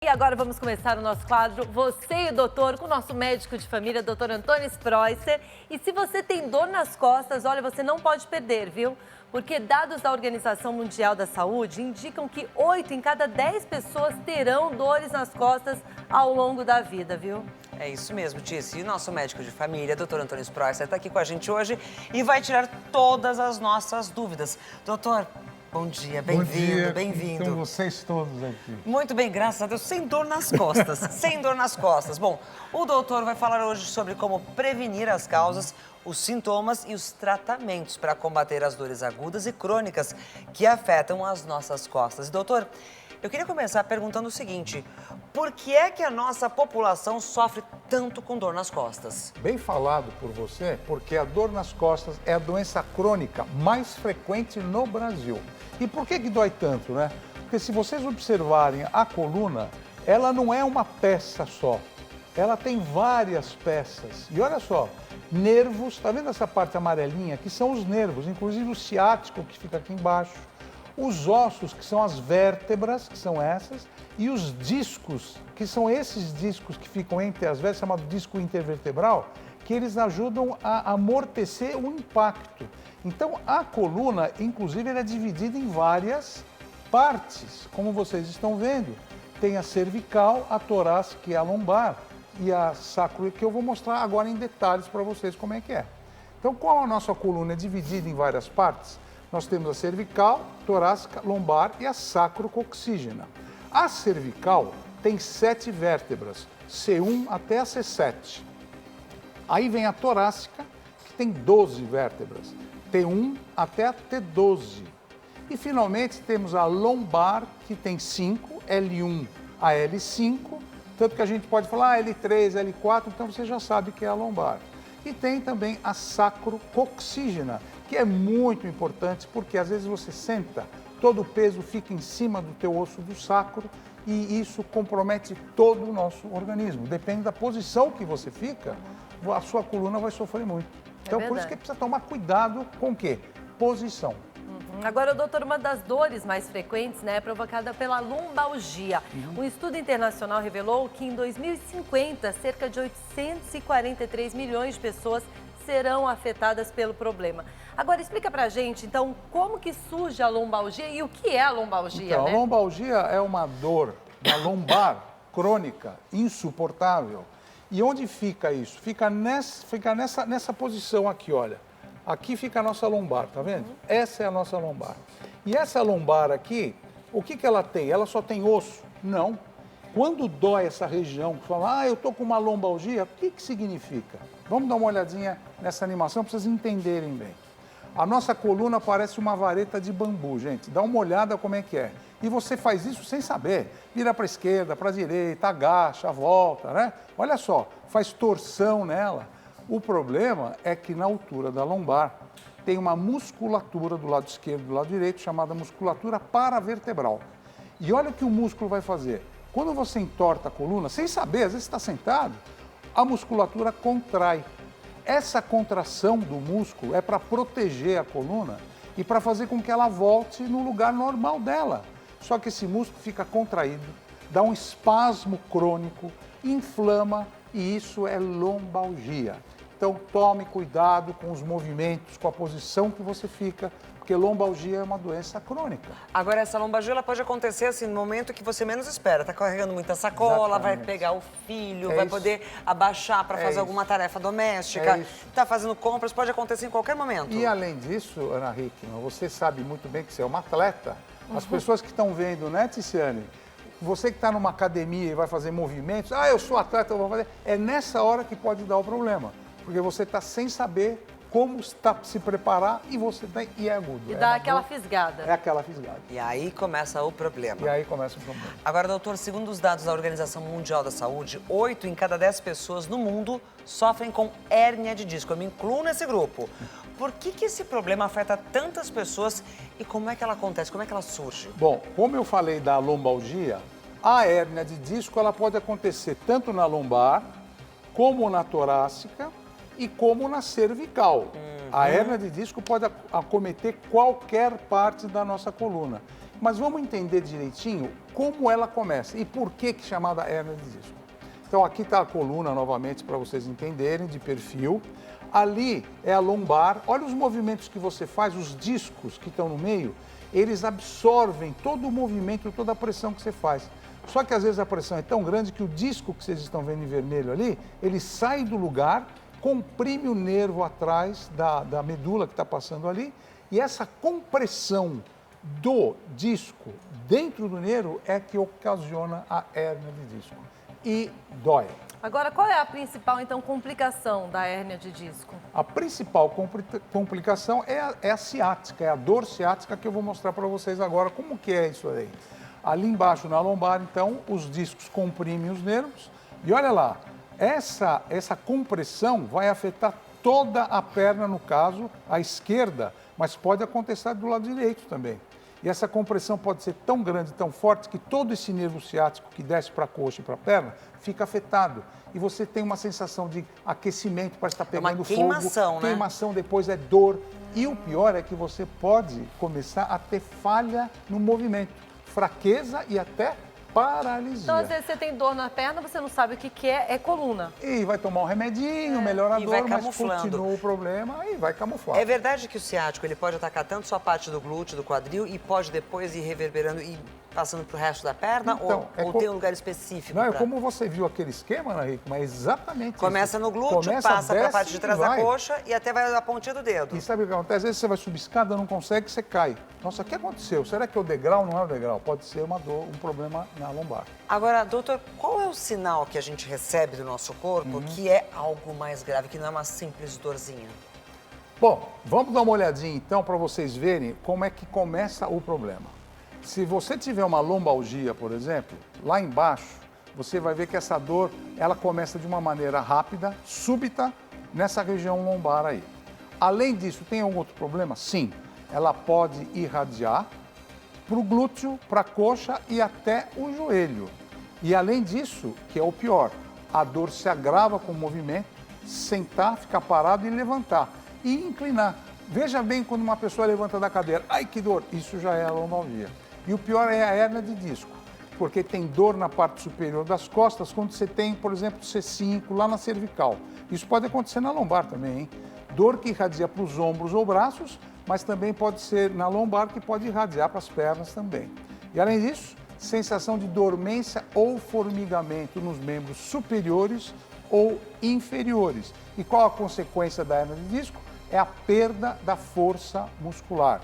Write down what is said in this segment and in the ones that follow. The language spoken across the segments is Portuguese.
E agora vamos começar o nosso quadro Você e o Doutor, com o nosso médico de família, Dr. Antônio Spreuser. E se você tem dor nas costas, olha, você não pode perder, viu? Porque dados da Organização Mundial da Saúde indicam que 8 em cada 10 pessoas terão dores nas costas ao longo da vida, viu? É isso mesmo, Tice. E o nosso médico de família, Dr. Antônio Spreuser, está aqui com a gente hoje e vai tirar todas as nossas dúvidas. Doutor, bom dia, bem-vindo, bem-vindo. Então, vocês todos aqui. Muito bem, graças a Deus, sem dor nas costas, sem dor nas costas. Bom, o doutor vai falar hoje sobre como prevenir as causas, os sintomas e os tratamentos para combater as dores agudas e crônicas que afetam as nossas costas. E, doutor, eu queria começar perguntando o seguinte: por que é que a nossa população sofre tanto com dor nas costas? Bem falado por você, porque a dor nas costas é a doença crônica mais frequente no Brasil. E por que dói tanto, né? Porque se vocês observarem a coluna, ela não é uma peça só. Ela tem várias peças. E olha só, nervos, tá vendo essa parte amarelinha? Que são os nervos, inclusive o ciático que fica aqui embaixo. Os ossos, que são as vértebras, que são essas, e os discos, que são esses discos que ficam entre as vértebras, chamado disco intervertebral, que eles ajudam a amortecer o impacto. Então, a coluna, inclusive, ela é dividida em várias partes, como vocês estão vendo. Tem a cervical, a torácica, que é a lombar, e a sacro, que eu vou mostrar agora em detalhes para vocês como é que é. Então, como a nossa coluna é dividida em várias partes, nós temos a cervical, torácica, lombar e a sacrococcígena. A cervical tem 7 vértebras, C1 até a C7. Aí vem a torácica, que tem 12 vértebras, T1 até a T12. E finalmente temos a lombar, que tem 5, L1 a L5, tanto que a gente pode falar L3, L4, então você já sabe que é a lombar. E tem também a sacrococcígena, que é muito importante, porque às vezes você senta, todo o peso fica em cima do teu osso do sacro e isso compromete todo o nosso organismo. Depende da posição que você fica, a sua coluna vai sofrer muito. Então, por isso que precisa tomar cuidado com o quê? Posição. Agora, doutor, uma das dores mais frequentes, né, é provocada pela lombalgia. Um estudo internacional revelou que em 2050, cerca de 843 milhões de pessoas serão afetadas pelo problema. Agora, explica pra gente, então, como que surge a lombalgia e o que é a lombalgia, Então, né? a lombalgia é uma dor da lombar crônica, insuportável. E onde fica isso? Fica nessa posição aqui, olha. Aqui fica a nossa lombar, tá vendo? Essa é a nossa lombar. E essa lombar aqui, o que ela tem? Ela só tem osso? Não. Quando dói essa região, fala, eu tô com uma lombalgia, o que significa? Vamos dar uma olhadinha nessa animação para vocês entenderem bem. A nossa coluna parece uma vareta de bambu, gente. Dá uma olhada como é que é. E você faz isso sem saber. Vira para a esquerda, para a direita, agacha, volta, né? Olha só, faz torção nela. O problema é que na altura da lombar tem uma musculatura do lado esquerdo e do lado direito chamada musculatura paravertebral. E olha o que o músculo vai fazer. Quando você entorta a coluna, sem saber, às vezes você está sentado, a musculatura contrai. Essa contração do músculo é para proteger a coluna e para fazer com que ela volte no lugar normal dela. Só que esse músculo fica contraído, dá um espasmo crônico, inflama e isso é lombalgia. Então tome cuidado com os movimentos, com a posição que você fica, porque lombalgia é uma doença crônica. Agora, essa lombalgia ela pode acontecer assim, no momento que você menos espera. Tá carregando muita sacola, vai pegar o filho, vai poder abaixar para fazer alguma tarefa doméstica, tá fazendo compras, pode acontecer em qualquer momento. E além disso, Ana Hickman, você sabe muito bem que você é uma atleta. As pessoas que estão vendo, né, Ticiane? Você que está numa academia e vai fazer movimentos, eu sou atleta, eu vou fazer. É nessa hora que pode dar o problema. Porque você está sem saber como está se preparar e é agudo. E dá aquela fisgada. É aquela fisgada. E aí começa o problema. E aí começa o problema. Agora, doutor, segundo os dados da Organização Mundial da Saúde, 8 em cada 10 pessoas no mundo sofrem com hérnia de disco. Eu me incluo nesse grupo. Por que esse problema afeta tantas pessoas e como é que ela acontece? Como é que ela surge? Bom, como eu falei da lombalgia, a hérnia de disco ela pode acontecer tanto na lombar, como na torácica e como na cervical. A hérnia de disco pode acometer qualquer parte da nossa coluna. Mas vamos entender direitinho como ela começa e por que é chamada hérnia de disco. Então aqui está a coluna novamente para vocês entenderem, de perfil. Ali é a lombar. Olha os movimentos que você faz, os discos que estão no meio, eles absorvem todo o movimento, toda a pressão que você faz. Só que às vezes a pressão é tão grande que o disco que vocês estão vendo em vermelho ali, ele sai do lugar, comprime o nervo atrás da medula que está passando ali, e essa compressão do disco dentro do nervo é que ocasiona a hérnia de disco. E dói. Agora, qual é a principal, então, complicação da hérnia de disco? A principal complicação é a ciática, é a dor ciática que eu vou mostrar para vocês agora como que é isso aí. Ali embaixo na lombar, então, os discos comprimem os nervos e olha lá, essa compressão vai afetar toda a perna, no caso, a esquerda, mas pode acontecer do lado direito também. E essa compressão pode ser tão grande, tão forte, que todo esse nervo ciático que desce para a coxa e para a perna fica afetado. E você tem uma sensação de aquecimento, parece estar pegando fogo. Queimação, né? Queimação, depois é dor. E o pior é que você pode começar a ter falha no movimento, fraqueza e até paralisia. Então, às vezes você tem dor na perna, você não sabe o que é coluna. E vai tomar um remedinho, melhora a E vai dor, mas camuflando. continua o problema e vai camuflar. É verdade que o ciático ele pode atacar tanto sua parte do glúteo, do quadril, e pode depois ir reverberando e passando para o resto da perna? Então, ou tem um lugar específico? Não, é pra... como você viu aquele esquema, Ana Rico, mas é exatamente Começa isso. no glúteo, passa para a parte de trás da coxa e até vai na pontinha do dedo. E sabe o que acontece? Às vezes você vai subir escada, não consegue, você cai. Nossa, o que aconteceu? Será que é o degrau? Não é o degrau. Pode ser uma dor, um problema na lombar. Agora, doutor, qual é o sinal que a gente recebe do nosso corpo que é algo mais grave, que não é uma simples dorzinha? Bom, vamos dar uma olhadinha então para vocês verem como é que começa o problema. Se você tiver uma lombalgia, por exemplo, lá embaixo, você vai ver que essa dor, ela começa de uma maneira rápida, súbita, nessa região lombar aí. Além disso, tem algum outro problema? Sim, ela pode irradiar para o glúteo, para a coxa e até o joelho. E além disso, que é o pior, a dor se agrava com o movimento, sentar, ficar parado e levantar. E inclinar. Veja bem quando uma pessoa levanta da cadeira, ai que dor, isso já é a lombalgia. E o pior é a hérnia de disco, porque tem dor na parte superior das costas quando você tem, por exemplo, C5 lá na cervical. Isso pode acontecer na lombar também, hein? Dor que irradia para os ombros ou braços, mas também pode ser na lombar que pode irradiar para as pernas também. E além disso, sensação de dormência ou formigamento nos membros superiores ou inferiores. E qual a consequência da hérnia de disco? É a perda da força muscular.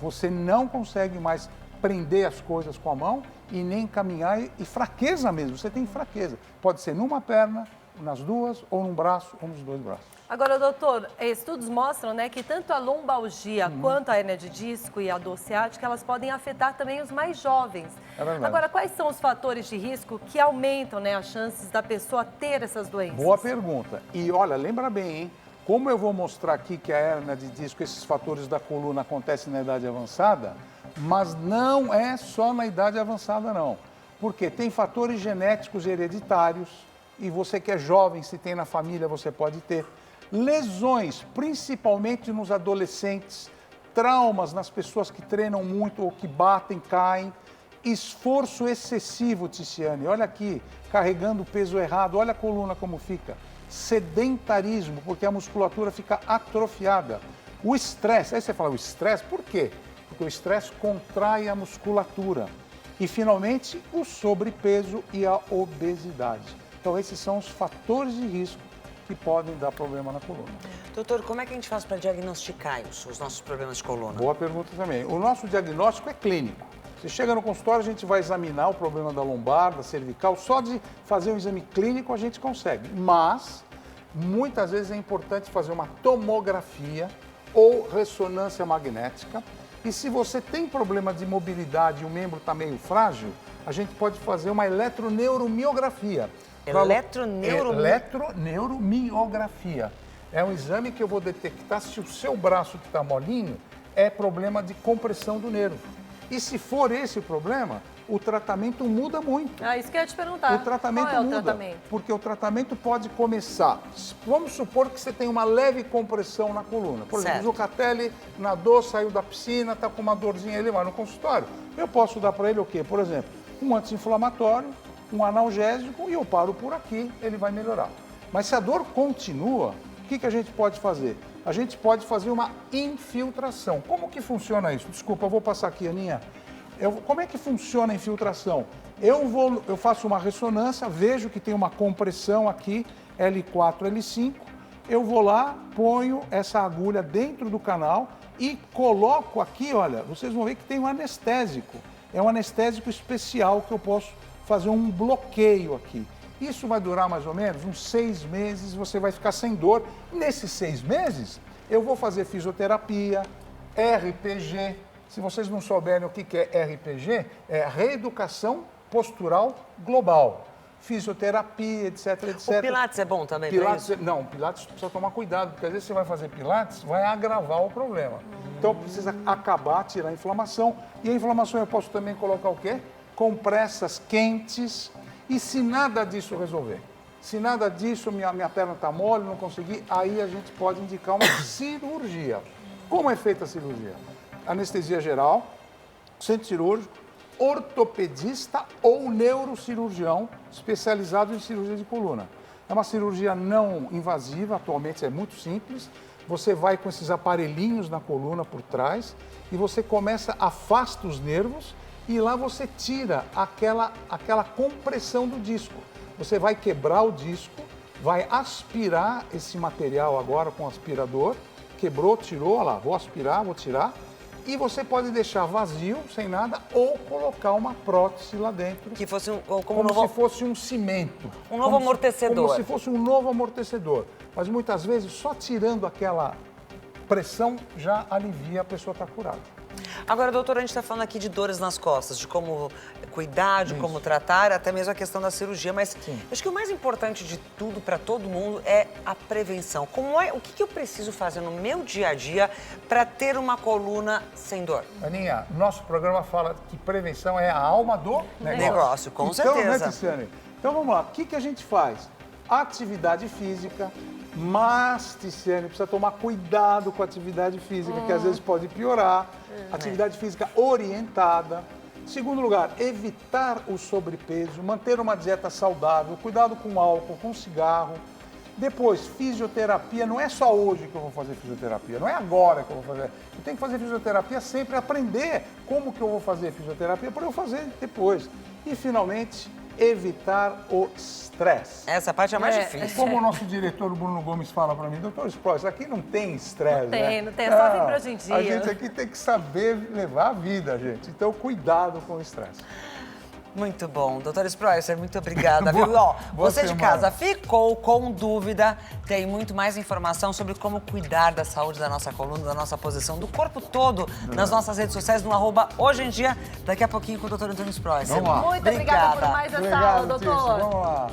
Você não consegue mais prender as coisas com a mão e nem caminhar e fraqueza mesmo, você tem fraqueza. Pode ser numa perna, nas duas, ou num braço, ou nos dois braços. Agora, doutor, estudos mostram, né, que tanto a lombalgia quanto a hérnia de disco e a dor ciática, elas podem afetar também os mais jovens. É verdade. Agora, quais são os fatores de risco que aumentam, né, as chances da pessoa ter essas doenças? Boa pergunta. E olha, lembra bem, hein? Como eu vou mostrar aqui que a hérnia de disco, esses fatores da coluna acontecem na idade avançada, mas não é só na idade avançada, não. Porque tem fatores genéticos hereditários, e você que é jovem, se tem na família, você pode ter. Lesões, principalmente nos adolescentes, traumas nas pessoas que treinam muito ou que batem, caem. Esforço excessivo, Ticiane, olha aqui, carregando o peso errado, olha a coluna como fica. Sedentarismo, porque a musculatura fica atrofiada. O estresse, aí você fala, o estresse, por quê? Porque o estresse contrai a musculatura. E, finalmente, o sobrepeso e a obesidade. Então, esses são os fatores de risco que podem dar problema na coluna. Doutor, como é que a gente faz para diagnosticar os nossos problemas de coluna? Boa pergunta também. O nosso diagnóstico é clínico. Você chega no consultório, a gente vai examinar o problema da lombar, da cervical. Só de fazer um exame clínico a gente consegue. Mas, muitas vezes é importante fazer uma tomografia ou ressonância magnética. E se você tem problema de mobilidade e o membro está meio frágil, a gente pode fazer uma eletroneuromiografia. Eletroneuromiografia. É um exame que eu vou detectar se o seu braço que está molinho é problema de compressão do nervo. E se for esse o problema, o tratamento muda muito. Ah, isso que eu ia te perguntar. O tratamento Qual é o muda, tratamento? porque o tratamento pode começar. Vamos supor que você tem uma leve compressão na coluna. Por exemplo, o Zucatelli nadou, saiu da piscina, está com uma dorzinha, ele vai no consultório. Eu posso dar para ele o quê? Por exemplo, um anti-inflamatório, um analgésico e eu paro por aqui, ele vai melhorar. Mas se a dor continua, o que a gente pode fazer? A gente pode fazer uma infiltração. Como que funciona isso? Desculpa, eu vou passar aqui, Aninha. Como é que funciona a infiltração? Eu faço uma ressonância, vejo que tem uma compressão aqui, L4, L5. Eu vou lá, ponho essa agulha dentro do canal e coloco aqui, olha, vocês vão ver que tem um anestésico. É um anestésico especial que eu posso fazer um bloqueio aqui. Isso vai durar mais ou menos uns 6 meses, você vai ficar sem dor. Nesses 6 meses, eu vou fazer fisioterapia, RPG. Se vocês não souberem o que é RPG, é Reeducação Postural Global. Fisioterapia, etc, etc. O Pilates é bom também Pilates, para isso? não, Pilates precisa tomar cuidado, porque às vezes você vai fazer Pilates, vai agravar o problema. Então precisa acabar, tirar a inflamação. E a inflamação eu posso também colocar o quê? Compressas quentes. E se nada disso resolver, se nada disso, minha perna está mole, não consegui, aí a gente pode indicar uma cirurgia. Como é feita a cirurgia? Anestesia geral, centro cirúrgico, ortopedista ou neurocirurgião especializado em cirurgia de coluna. É uma cirurgia não invasiva, atualmente é muito simples. Você vai com esses aparelhinhos na coluna por trás e você afasta os nervos e lá você tira aquela compressão do disco. Você vai quebrar o disco, vai aspirar esse material agora com aspirador. Quebrou, tirou, olha lá, vou aspirar, vou tirar. E você pode deixar vazio, sem nada, ou colocar uma prótese lá dentro. Que fosse se fosse um cimento. Um novo amortecedor. Como se fosse um novo amortecedor. Mas muitas vezes, só tirando aquela pressão, já alivia, a pessoa está curada. Agora, doutora, a gente está falando aqui de dores nas costas, de como cuidar, de como tratar, até mesmo a questão da cirurgia, mas acho que o mais importante de tudo para todo mundo é a prevenção. O que eu preciso fazer no meu dia a dia para ter uma coluna sem dor? Aninha, nosso programa fala que prevenção é a alma do negócio. Com então, certeza. Né, Tiziane? Então vamos lá, o que a gente faz? Atividade física, mas, Tiziane, precisa tomar cuidado com a atividade física, que às vezes pode piorar. Atividade física orientada. Segundo lugar, evitar o sobrepeso, manter uma dieta saudável, cuidado com álcool, com cigarro. Depois, fisioterapia. Não é só hoje que eu vou fazer fisioterapia, não é agora que eu vou fazer. Eu tenho que fazer fisioterapia sempre, aprender como que eu vou fazer fisioterapia para eu fazer depois. E, finalmente, evitar o estresse. Essa parte é mais difícil. Como o nosso diretor Bruno Gomes fala para mim, doutor Spross, aqui não tem estresse, né? Não tem, é só vir pra hoje em dia. A gente aqui tem que saber levar a vida, gente. Então, cuidado com o estresse. Muito bom. Doutor Spross, muito obrigada, viu? Ó, você de casa ficou com dúvida, tem muito mais informação sobre como cuidar da saúde da nossa coluna, da nossa posição, do corpo todo, nas nossas redes sociais, no @hojeemdia. Daqui a pouquinho com o doutor Antônio Spross. Vamos lá. Muito obrigada por mais essa aula, doutor. Vamos lá.